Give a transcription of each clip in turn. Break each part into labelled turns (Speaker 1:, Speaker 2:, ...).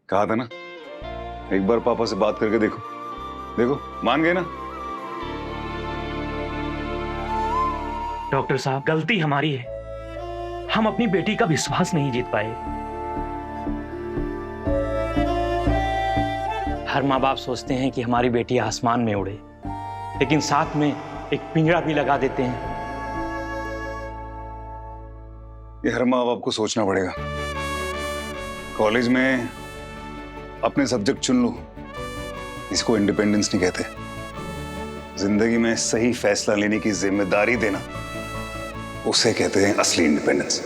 Speaker 1: कहा था ना, एक बार पापा से बात करके देखो। देखो मान गए ना।
Speaker 2: डॉक्टर साहब, गलती हमारी है, हम अपनी बेटी का विश्वास नहीं जीत पाए। हर माँ बाप सोचते हैं कि हमारी बेटी आसमान में उड़े, लेकिन साथ में एक पिंजरा भी लगा देते हैं।
Speaker 1: ये हर माँ बाप को सोचना पड़ेगा। कॉलेज में अपने सब्जेक्ट चुन लो, इसको इंडिपेंडेंस नहीं कहते। जिंदगी में सही फैसला लेने की जिम्मेदारी देना, उसे कहते हैं असली इंडिपेंडेंस।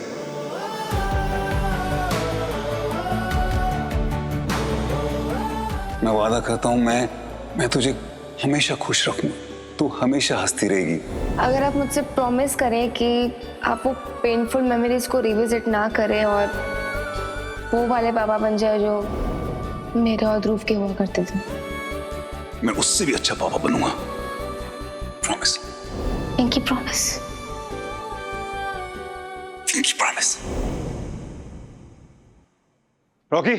Speaker 1: मैं वादा करता हूं, मैं तुझे हमेशा खुश रखूंगा, तू हमेशा हंसती रहेगी।
Speaker 3: अगर आप मुझसे प्रॉमिस करें कि आप वो पेनफुल मेमोरीज को रिविजिट ना करें और वो वाले पापा बन जाए जो मेरे और ध्रुव के हुआ करते थे।
Speaker 1: मैं उससे भी अच्छा पापा बनूंगा, प्रॉमिस।
Speaker 3: इनकी प्रॉमिस।
Speaker 1: इनकी प्रॉमिस। रॉकी,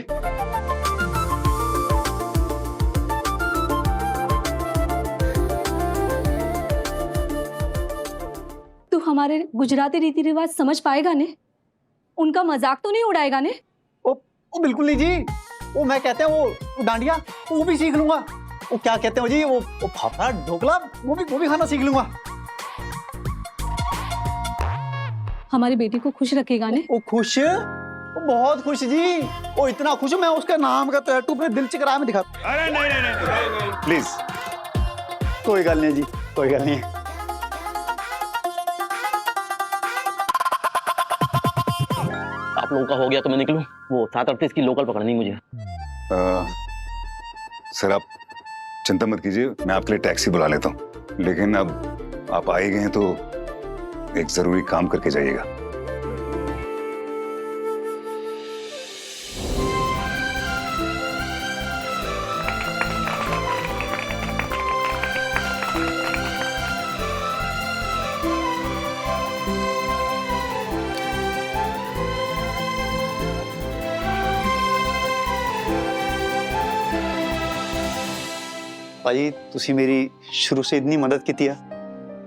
Speaker 4: तू हमारे गुजराती रीति रिवाज समझ पाएगा ने? उनका मजाक तो नहीं उड़ाएगा ने?
Speaker 5: ओ बिल्कुल नहीं जी। वो मैं कहते हैं वो डांडिया वो भी सीख लूंगा। वो क्या कहते हैं जी, वो फाफड़ा ढोकला वो भी खाना सीख लूंगा।
Speaker 4: हमारी बेटी को खुश रखेगा ने?
Speaker 5: वो खुश, वो बहुत खुश जी। वो इतना खुश, मैं उसका नाम का टैटू अपने दिल चिकराए में दिखा।
Speaker 1: अरे नहीं, प्लीज।
Speaker 5: कोई गल नहीं जी, कोई गल नहीं।
Speaker 6: आप लोगों का हो गया तो मैं निकलूं? वो 7:38 की लोकल पकड़नी मुझे।
Speaker 1: सर आप चिंता मत कीजिए, मैं आपके लिए टैक्सी बुला लेता हूँ। लेकिन अब आप आए गए हैं तो एक जरूरी काम करके जाइएगा।
Speaker 5: भाई तुसी मेरी शुरू से इतनी मदद की है,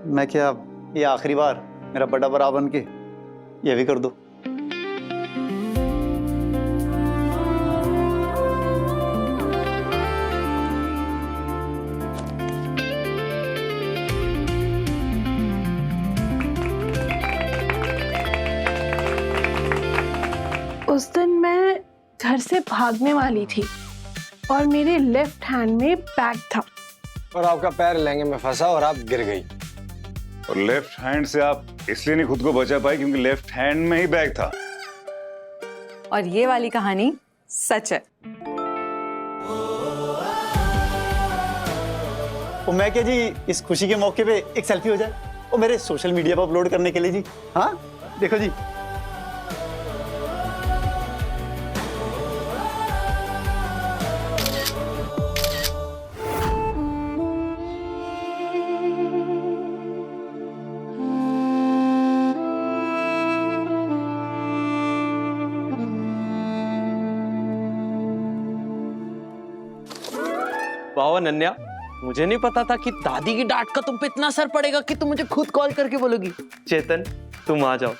Speaker 5: मैं क्या ये आखिरी बार मेरा बड़ा बड़ा बन के ये भी कर दो।
Speaker 7: उस दिन मैं घर से भागने वाली थी और मेरे लेफ्ट हैंड में बैग था
Speaker 8: और आपका पैर लहंगे में फंसा और आप गिर गई।
Speaker 1: और लेफ्ट हैंड से आप इसलिए नहीं खुद को बचा पाए क्योंकि लेफ्ट हैंड में ही बैग था।
Speaker 9: और ये वाली कहानी सच है।
Speaker 5: तो मैं क्या जी, इस खुशी के मौके पे एक सेल्फी हो जाए और मेरे सोशल मीडिया पर अपलोड करने के लिए जी। हाँ देखो जी।
Speaker 6: वाह नन्या, मुझे नहीं पता था कि दादी की डांट का तुम पे इतना असर पड़ेगा कि तुम मुझे खुद कॉल करके बोलोगी चेतन तुम आ जाओ।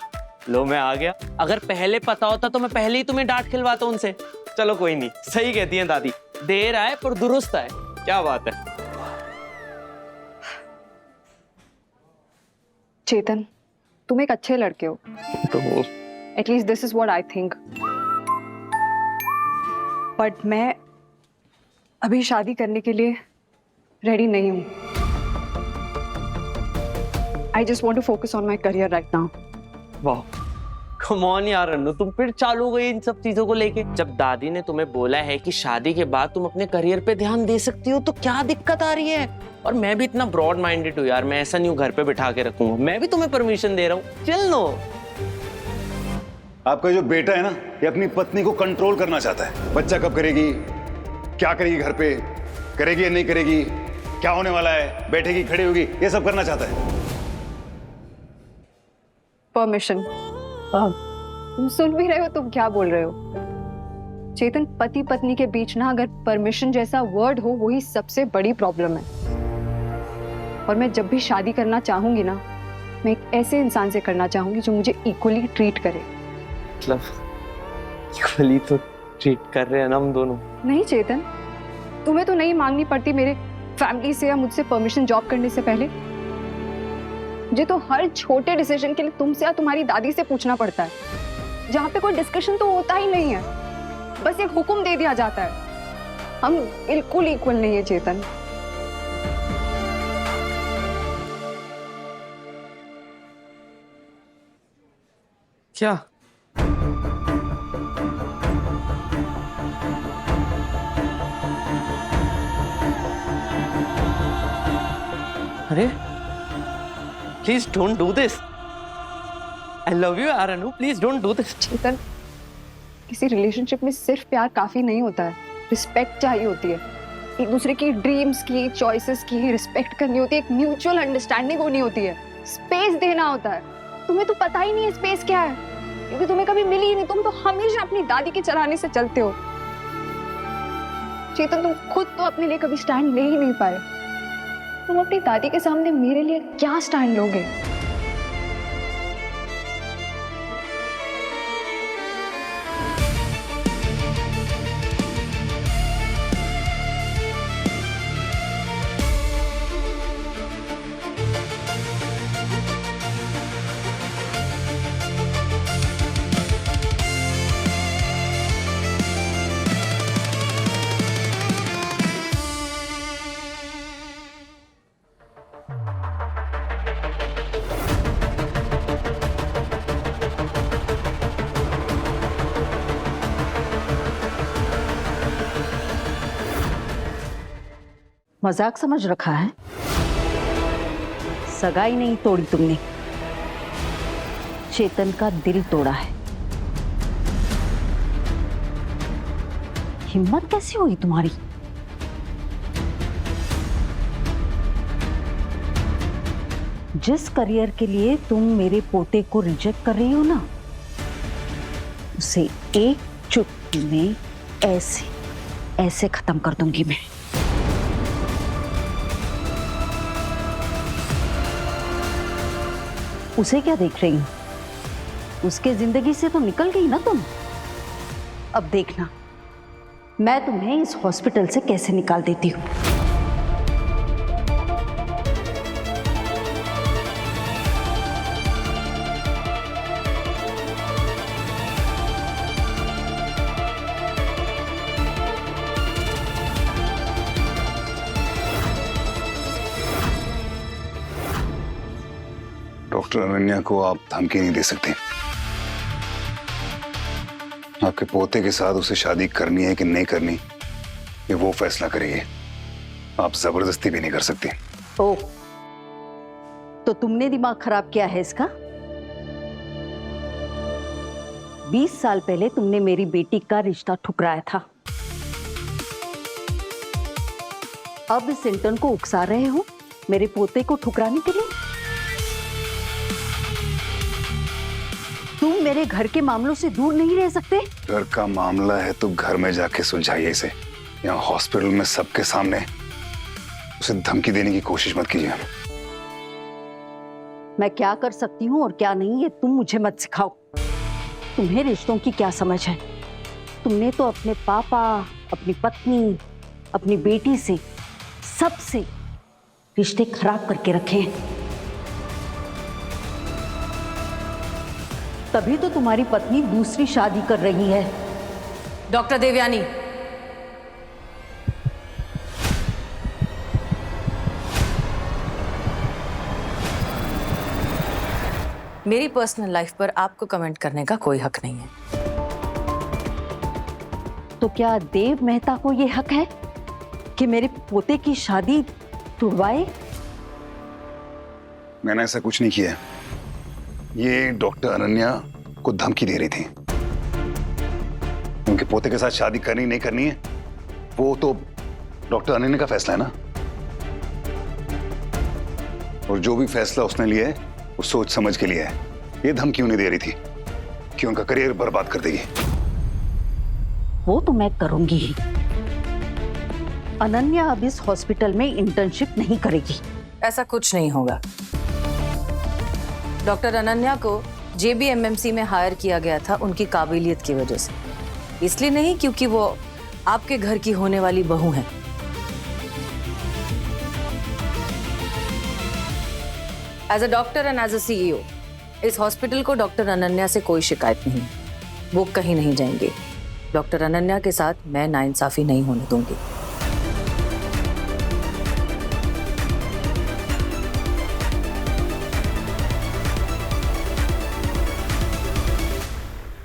Speaker 6: लो मैं आ गया। अगर पहले पता होता तो मैं पहले ही तुम्हें डांट खिलवाता उनसे। चलो कोई नहीं, सही कहती हैं दादी, देर आए पर दुरुस्त आए। क्या बात है।
Speaker 9: चेतन, तुम एक अच्छे लड़के हो।
Speaker 6: तो
Speaker 9: at least this is what I think. But मैं अभी शादी करने के लिए रेडी नहीं हूं। I just want to focus on my career right now.
Speaker 6: वाह, कम ऑन यार अन्नू, तुम फिर चालू गई इन सब चीजों को लेके। जब दादी ने तुम्हें बोला है कि शादी के बाद तुम अपने करियर पे ध्यान दे सकती हो तो क्या दिक्कत आ रही है? और मैं भी इतना ब्रॉड माइंडेड हूँ यार, मैं ऐसा नहीं हूँ घर पे बिठा के रखूंगा। मैं भी तुम्हें परमिशन दे रहा हूँ, चिल लो।
Speaker 1: आपका जो बेटा है ना, ये अपनी पत्नी को कंट्रोल करना चाहता है। बच्चा कब करेगी, क्या करेगी, घर पे करेगी या नहीं करेगी, क्या होने वाला है, बैठेगी खड़ी होगी, ये सब करना चाहता है।
Speaker 9: परमिशन। तुम सुन भी रहे हो? तुम क्या बोल रहे हो? चेतन, पति पत्नी के बीच ना अगर परमिशन जैसा वर्ड हो, वही सबसे बड़ी प्रॉब्लम है। और मैं जब भी शादी करना चाहूंगी ना, मैं एक ऐसे इंसान से करना चाहूंगी जो मुझे इक्वली ट्रीट करे।
Speaker 6: मतलब इक्वली तो ट्रीट कर रहे हैं ना हम दोनों।
Speaker 9: नहीं चेतन, तुम्हें तो नहीं मांगनी पड़ती मेरे फैमिली से या मुझसे परमिशन जॉब करने से पहले। मुझे तो हर छोटे डिसीजन के लिए तुमसे या तुम्हारी दादी से पूछना पड़ता है, जहाँ पे कोई डिस्कशन तो होता ही नहीं है, बस एक हुक्म दे दिया जाता है। हम बिल्कुल इक्वल नहीं है चेतन।
Speaker 6: क्या? अरे please don't do this. I love you यार अनु, प्लीज डोंट डू दिस।
Speaker 9: चेतन, किसी रिलेशनशिप में सिर्फ प्यार काफी नहीं होता है, रिस्पेक्ट चाहिए होती है। एक दूसरे की ड्रीम्स की, चॉइसेस की रिस्पेक्ट करनी होती है, एक म्यूचुअल अंडरस्टैंडिंग होनी होती है, स्पेस देना होता है। तुम्हें तो पता ही नहीं है स्पेस क्या है, क्योंकि तुम्हें कभी मिली ही नहीं। तुम तो हमेशा अपनी दादी के चलाने से चलते हो। चेतन, तुम खुद तो अपने लिए कभी स्टैंड ले ही नहीं पाए, तुम अपनी दादी के सामने मेरे लिए क्या स्टैंड लोगे?
Speaker 10: मजाक समझ रखा है? सगाई नहीं तोड़ी तुमने, चेतन का दिल तोड़ा है। हिम्मत कैसी हुई तुम्हारी? जिस करियर के लिए तुम मेरे पोते को रिजेक्ट कर रही हो ना, उसे एक चुटकी में ऐसे ऐसे खत्म कर दूंगी मैं। उसे क्या देख रही हूं? उसके जिंदगी से तो निकल गई ना तुम। अब देखना मैं तुम्हें इस हॉस्पिटल से कैसे निकाल देती हूँ।
Speaker 1: डॉक्टर अनन्या को आप धमकी नहीं दे सकते। आपके पोते के साथ उसे शादी करनी है कि नहीं करनी, ये वो फैसला करेगी। आप जबरदस्ती भी नहीं कर सकती।
Speaker 10: ओ, तो तुमने दिमाग खराब किया है इसका? 20 साल पहले तुमने मेरी बेटी का रिश्ता ठुकराया था। अब इस इंटर्न को उकसा रहे हो मेरे पोते को ठुकराने के लिए? तुम मेरे घर के मामलों से दूर नहीं रह सकते?
Speaker 1: घर का मामला है तो घर में जाके सुलझाइए इसे। यहाँ हॉस्पिटल में सबके सामने उसे धमकी देने की कोशिश मत कीजिए।
Speaker 10: मैं क्या कर सकती हूँ और क्या नहीं, ये तुम मुझे मत सिखाओ। तुम्हें रिश्तों की क्या समझ है? तुमने तो अपने पापा, अपनी पत्नी, अपनी बेटी से, सबसे रिश्ते खराब करके रखे हैं। तभी तो तुम्हारी पत्नी दूसरी शादी कर रही है।
Speaker 11: डॉक्टर देवयानी, मेरी पर्सनल लाइफ पर आपको कमेंट करने का कोई हक नहीं है।
Speaker 10: तो क्या देव मेहता को यह हक है कि मेरे पोते की शादी तुड़वाए?
Speaker 1: मैंने ऐसा कुछ नहीं किया। ये डॉक्टर अनन्या को धमकी दे रही थी। उनके पोते के साथ शादी करनी नहीं करनी है, वो तो डॉक्टर अनन्या का फैसला है ना। और जो भी फैसला उसने लिया है वो सोच समझ के लिया है। ये धमकी उन्हें दे रही थी कि उनका करियर बर्बाद कर देगी।
Speaker 10: वो तो मैं करूंगी ही। अनन्या अब इस हॉस्पिटल में इंटर्नशिप नहीं करेगी।
Speaker 11: ऐसा कुछ नहीं होगा। डॉक्टर अनन्या को JBMMC में हायर किया गया था उनकी काबिलियत की वजह से, इसलिए नहीं क्योंकि वो आपके घर की होने वाली बहू है। As a doctor and as a CEO इस हॉस्पिटल को डॉक्टर अनन्या से कोई शिकायत नहीं, वो कहीं नहीं जाएंगे। डॉक्टर अनन्या के साथ मैं नाइंसाफी नहीं होने दूंगी।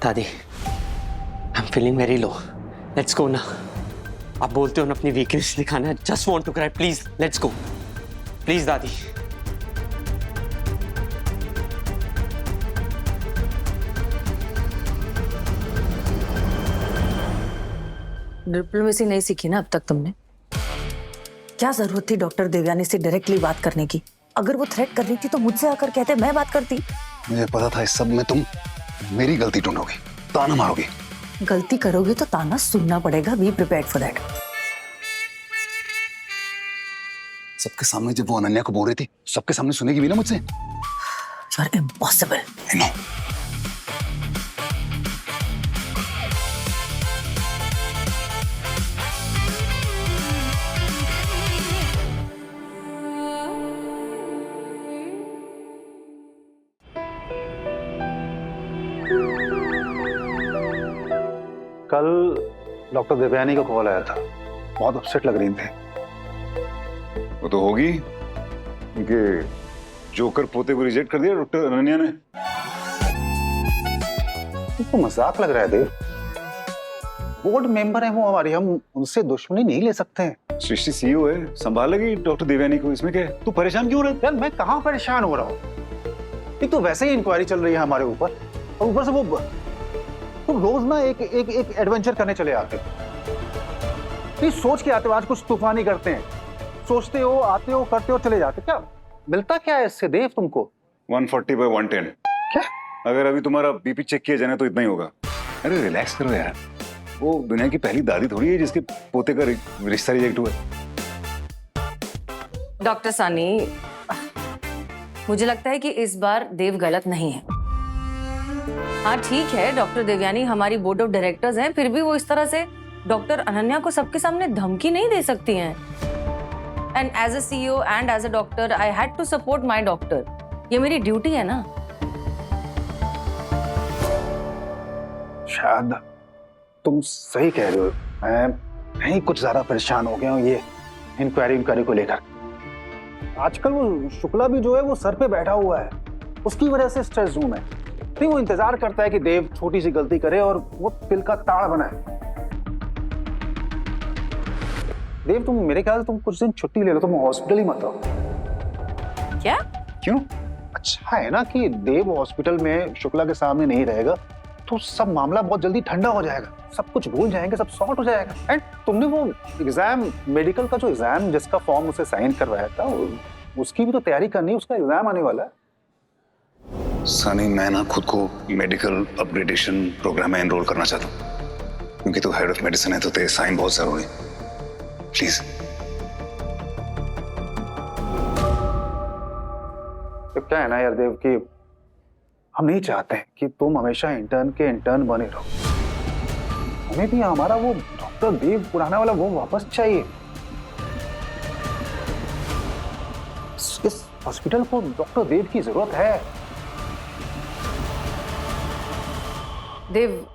Speaker 6: दादी, I am feeling very low. Let's go ना। आप बोलते हो ना अपनी वीकनेस दिखाना है। Just want to cry, please let's go. Please दादी।
Speaker 11: डिप्लोमेसी नहीं सीखी ना अब तक तुमने? क्या जरूरत थी डॉक्टर देवयानी से डायरेक्टली बात करने की? अगर वो थ्रेट कर रही थी तो मुझसे आकर कहते मैं बात करती।
Speaker 1: मुझे पता था इस सब में तुम मेरी गलती ढूंढोगी, ताना मारोगी।
Speaker 11: गलती करोगे तो ताना सुनना पड़ेगा। Be prepared for that.
Speaker 1: सबके सामने जब वो अनन्या को बोल रही थी, सबके सामने सुनेगी भी ना मुझसे?
Speaker 11: You are impossible.
Speaker 1: नो।
Speaker 5: कल डॉक्टर देवयानी का कॉल आया था, बहुत अपसेट लग रही थी।
Speaker 1: वो तो होगी क्योंकि जोकर पोते को रिजेक्ट कर दिया डॉक्टर अनन्या ने।
Speaker 5: तुमको मजाक लग रहा है देव? बोर्ड मेंबर है वो हमारी, हम उनसे दुश्मनी नहीं ले सकते हैं।
Speaker 1: सृष्टि CEO है, संभालेगी डॉक्टर देवयानी को। इसमें क्या है? तू परेशान क्यों रहा है?
Speaker 5: यार मैं कहाँ परेशान हो रहा हूँ? एक तो वैसे ही इंक्वायरी चल रही है हमारे ऊपर, और ऊपर से वो रोज ना एक एक एक एडवेंचर करने चले आते हो। सोच के आते हो आज कुछ तूफानी करते हैं, सोचते हो, आते हो, करते हो, चले जाते। क्या मिलता क्या है इससे देव तुमको?
Speaker 1: 140/110।
Speaker 5: क्या?
Speaker 1: अगर अभी तुम्हारा BP चेक किया जाए तो इतना ही होगा। अरे रिलैक्स करो यार, वो दुनिया की पहली दादी थोड़ी है जिसके पोते का रिश्ता रिजेक्ट हुआ।
Speaker 11: डॉक्टर सानी, मुझे लगता है कि इस बार देव गलत नहीं है। हाँ ठीक है, डॉक्टर देवयानी हमारी बोर्ड ऑफ डायरेक्टर्स हैं, फिर भी वो इस तरह से डॉक्टर अनन्या को सबके सामने धमकी नहीं दे सकती हैं। And as a CEO and as a doctor I had to support my doctor. ये मेरी ड्यूटी है ना।
Speaker 5: शायद तुम सही कह रहे हो, मैं कुछ ज्यादा परेशान हो गया हूँ ये इंक्वायरी को लेकर। आजकल वो शुक्ला भी जो है वो सर पे बैठा हुआ है, उसकी वजह से स्ट्रेस रूम है। नहीं, वो इंतजार करता है कि देव छोटी सी गलती करे और वो तिल का ताड़ बनाए। देव तुम, मेरे ख्याल से तुम कुछ दिन छुट्टी ले लो, तुम हॉस्पिटल ही मत आओ।
Speaker 11: क्या?
Speaker 5: क्यों? अच्छा है ना कि देव हॉस्पिटल में शुक्ला के सामने नहीं रहेगा तो सब मामला बहुत जल्दी ठंडा हो जाएगा, सब कुछ भूल जाएंगे, सब सॉर्ट हो जाएगा। एंड तुमने वो एग्जाम, मेडिकल का जो एग्जाम जिसका फॉर्म उसे साइन करवाया था, उसकी भी तो तैयारी करनी है, उसका एग्जाम आने वाला है।
Speaker 1: सनी, मैं ना खुद को मेडिकल अपग्रेडेशन प्रोग्राम में एनरोल करना चाहता हूँ, क्योंकि तू हेड ऑफ मेडिसिन है तो तेरे साइन बहुत जरूरी। प्लीज।
Speaker 5: तो क्या है ना यार देव कि हम नहीं चाहते हैं कि तुम हमेशा इंटर्न के इंटर्न बने रहो। हमें भी हमारा वो डॉक्टर देव पुराना वाला वो वापस चाहिए। इस हॉस्पिटल को डॉक्टर देव की जरूरत है।
Speaker 11: Dev,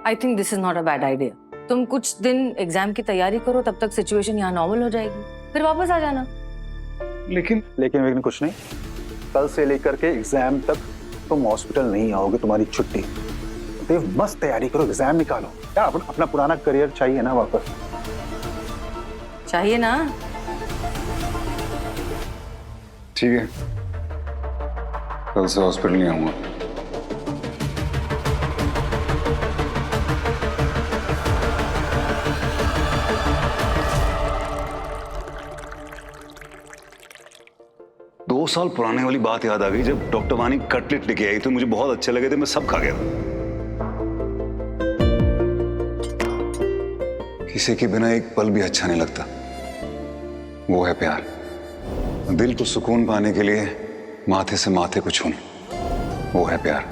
Speaker 11: I think this is not a bad idea. तुम कुछ दिन एग्जाम की तैयारी करो, तब तक सिचुएशन यहाँ नॉर्मल हो जाएगी, फिर वापस आ जाना।
Speaker 5: लेकिन कुछ नहीं, कल से लेकर के एग्जाम तक तुम हॉस्पिटल नहीं आओगे, तुम्हारी छुट्टी। देव मस्त तैयारी करो, एग्जाम निकालो यार, अपना पुराना करियर चाहिए ना वापस।
Speaker 11: चाहिए ना?
Speaker 1: ठीक है, कल से हॉस्पिटल नहीं आऊंगा। दो साल पुराने वाली बात याद आ गई, जब डॉक्टर वानी कटलेट लेके आई तो मुझे बहुत अच्छे लगे थे, मैं सब खा गया था। किसी के बिना एक पल भी अच्छा नहीं लगता, वो है प्यार। दिल को सुकून पाने के लिए माथे से माथे को छूना, वो है प्यार।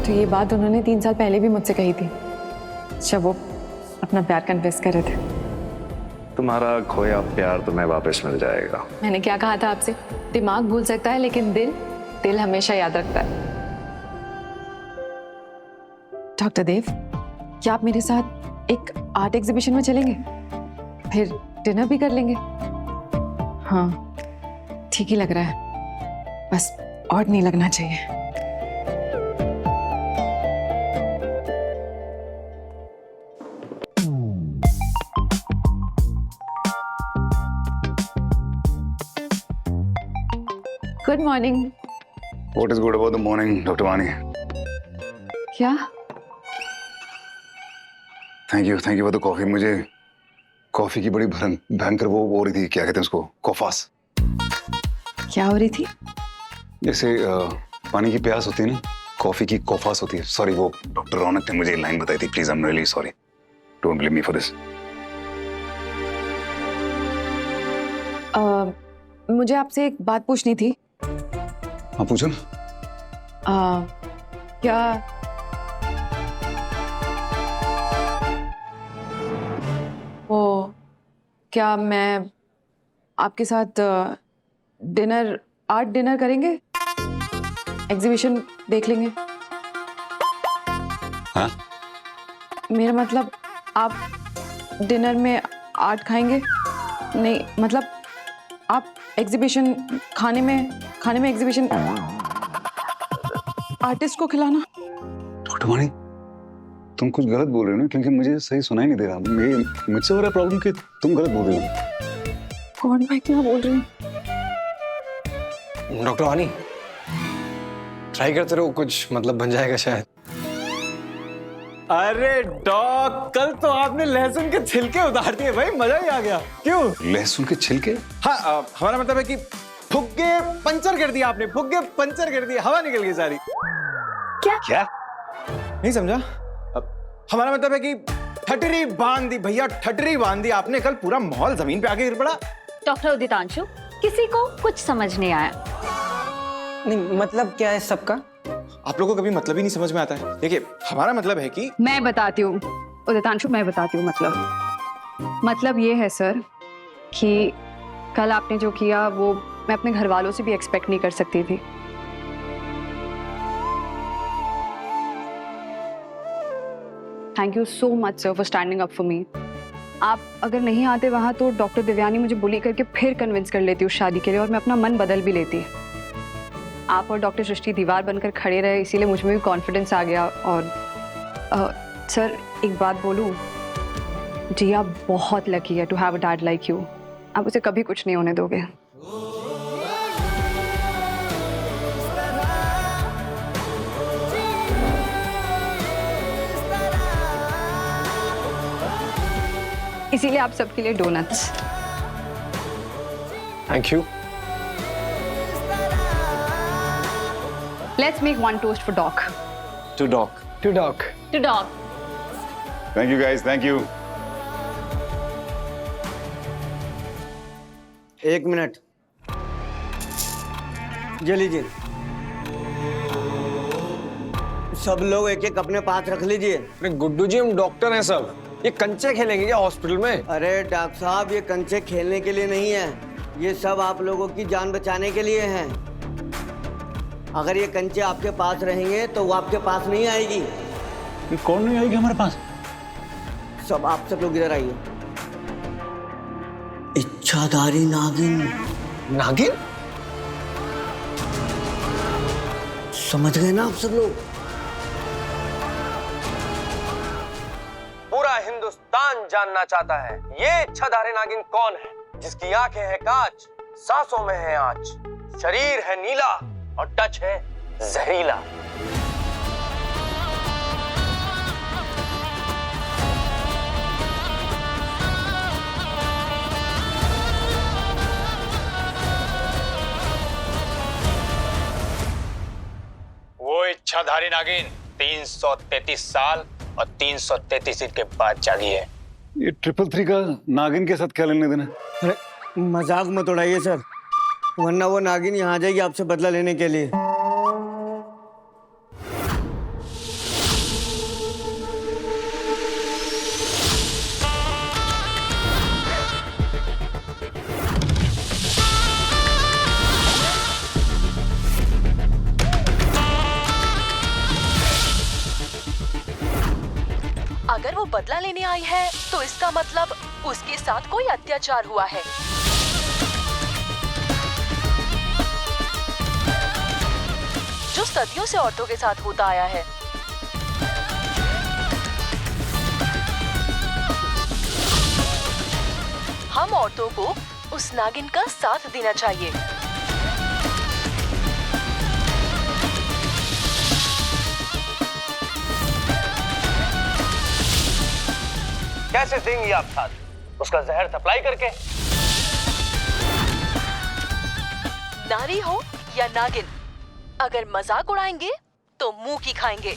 Speaker 9: तो ये बात उन्होंने 3 साल पहले भी मुझसे कही थी, जब वो अपना प्यार कन्फेस कर रहे थे।
Speaker 12: तुम्हारा खोया प्यार तुम्हें वापस मिल जाएगा।
Speaker 9: मैंने क्या कहा था आपसे? दिमाग भूल सकता है लेकिन दिल हमेशा याद रखता है। डॉक्टर देव, क्या आप मेरे साथ एक आर्ट एग्जीबिशन में चलेंगे? फिर डिनर भी कर लेंगे। हाँ, ठीक ही लग रहा है, बस और नहीं लगना चाहिए। Good morning.
Speaker 1: What is good about the morning, Dr. Vani?
Speaker 9: क्या?
Speaker 1: Thank you for the coffee. मुझे कॉफी की बड़ी भयंकर वो हो रही थी, क्या कहते हैं उसको, कोफास।
Speaker 9: क्या हो रही थी?
Speaker 1: जैसे पानी की प्यास होती है ना, कॉफी की कोफास होती है। सॉरी, वो डॉक्टर रौनक ने मुझे लाइन बताई थी। Please, I am really sorry, don't blame me for this.
Speaker 9: मुझे आपसे एक बात पूछनी थी।
Speaker 1: हाँ, पूछो।
Speaker 9: क्या क्या मैं आपके साथ आर्ट डिनर करेंगे? एग्जीबिशन देख लेंगे?
Speaker 1: हाँ?
Speaker 9: मेरा मतलब, आप डिनर में आर्ट खाएंगे? नहीं, मतलब आप एग्जीबिशन खाने में एग्जीबिशन आर्टिस्ट को खिलाना।
Speaker 1: डॉक्टर वानी, तुम कुछ गलत बोल रहे हो ना, क्योंकि मुझे सही सुनाई नहीं दे रहा। मुझसे हो रहा प्रॉब्लम कि तुम गलत बोल रहे हो।
Speaker 9: कौन भाई, क्या बोल रहे हो?
Speaker 8: डॉक्टर वानी, ट्राई करते रहो, कुछ मतलब बन जाएगा शायद।
Speaker 6: अरे डॉक, कल तो आपने लहसुन के छिलके उतार दिए भाई, मजा ही आ गया। क्यों?
Speaker 1: लहसुन के छिलके?
Speaker 6: हाँ, हमारा मतलब है कि फुग्गे पंचर कर दिया आपने, फुग्गे पंचर कर दिए, हवा निकल गई सारी।
Speaker 1: क्या?
Speaker 6: नहीं समझा? हमारा मतलब है कि ठटरी बांध दी भैया, ठटरी बांध दी आपने। कल पूरा माहौल जमीन पे आके गिर पड़ा।
Speaker 4: डॉक्टर उदितांशु, किसी को कुछ समझ नहीं आया।
Speaker 8: नहीं, मतलब क्या है सबका?
Speaker 6: आप लोगों को कभी मतलब ही नहीं समझ में आता है। देखिए, हमारा मतलब है कि
Speaker 9: मैं बताती हूँ उदितांशु, मैं बताती हूँ। मतलब ये है सर कि कल आपने जो किया वो मैं अपने घर वालों से भी एक्सपेक्ट नहीं कर सकती थी। Thank you so much sir for standing up for me. आप अगर नहीं आते वहाँ तो डॉक्टर दिव्यानी मुझे बुली करके फिर कन्विंस कर लेती उस शादी के लिए, और मैं अपना मन बदल भी लेती। आप और डॉक्टर सृष्टि दीवार बनकर खड़े रहे, इसीलिए मुझ में भी कॉन्फिडेंस आ गया। और सर, एक बात बोलूं, जिया बहुत लकी है to have a dad like you. आप उसे कभी कुछ नहीं होने दोगे। इसीलिए आप सबके लिए donuts.
Speaker 8: Thank you.
Speaker 9: Let's make one toast for Doc.
Speaker 8: To doc.
Speaker 4: To dog.
Speaker 1: Thank you guys, thank you.
Speaker 13: एक मिनट, ये लीजिए। सब लोग एक एक अपने पास रख लीजिए।
Speaker 8: अरे गुड्डू जी, हम डॉक्टर हैं सब, ये कंचे खेलेंगे क्या हॉस्पिटल में?
Speaker 13: अरे डॉक्टर साहब, ये कंचे खेलने के लिए नहीं है, ये सब आप लोगों की जान बचाने के लिए हैं। अगर ये कंचे आपके पास रहेंगे तो वो आपके पास नहीं आएगी।
Speaker 1: कौन नहीं आएगी हमारे पास?
Speaker 13: आप सब लोग इधर आइए। इच्छाधारी नागिन।
Speaker 8: नागिन?
Speaker 13: समझ गए ना आप सब लोग?
Speaker 8: पूरा हिंदुस्तान जानना चाहता है ये इच्छाधारी नागिन कौन है, जिसकी आंखें हैं कांच, सांसों में है आंच, शरीर है नीला और टच है जहरीला।
Speaker 14: वो इच्छाधारी नागिन 333 साल
Speaker 8: और 333 सीट के बाद जागी है।
Speaker 1: ये 333 का नागिन के साथ क्या लेने देना?
Speaker 13: अरे मजाक मत उड़ाइए सर, वरना वो नागिन यहाँ आ जाएगी आपसे बदला लेने के लिए।
Speaker 14: अगर वो बदला लेने आई है तो इसका मतलब उसके साथ कोई अत्याचार हुआ है। जो सदियों से औरतों के साथ होता आया है। हम औरतों को उस नागिन का साथ देना चाहिए।
Speaker 8: कैसे देंगी आप साथ? उसका जहर सप्लाई करके।
Speaker 14: नारी हो या नागिन, अगर मजाक उड़ाएंगे तो मुंह की खाएंगे।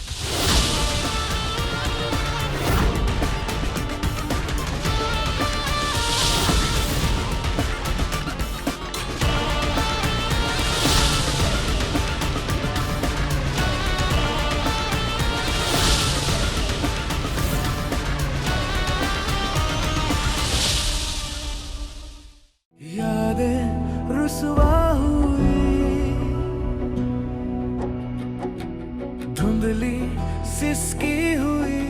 Speaker 15: यादें रुसवा हुई, धुंधली सिसकी हुई,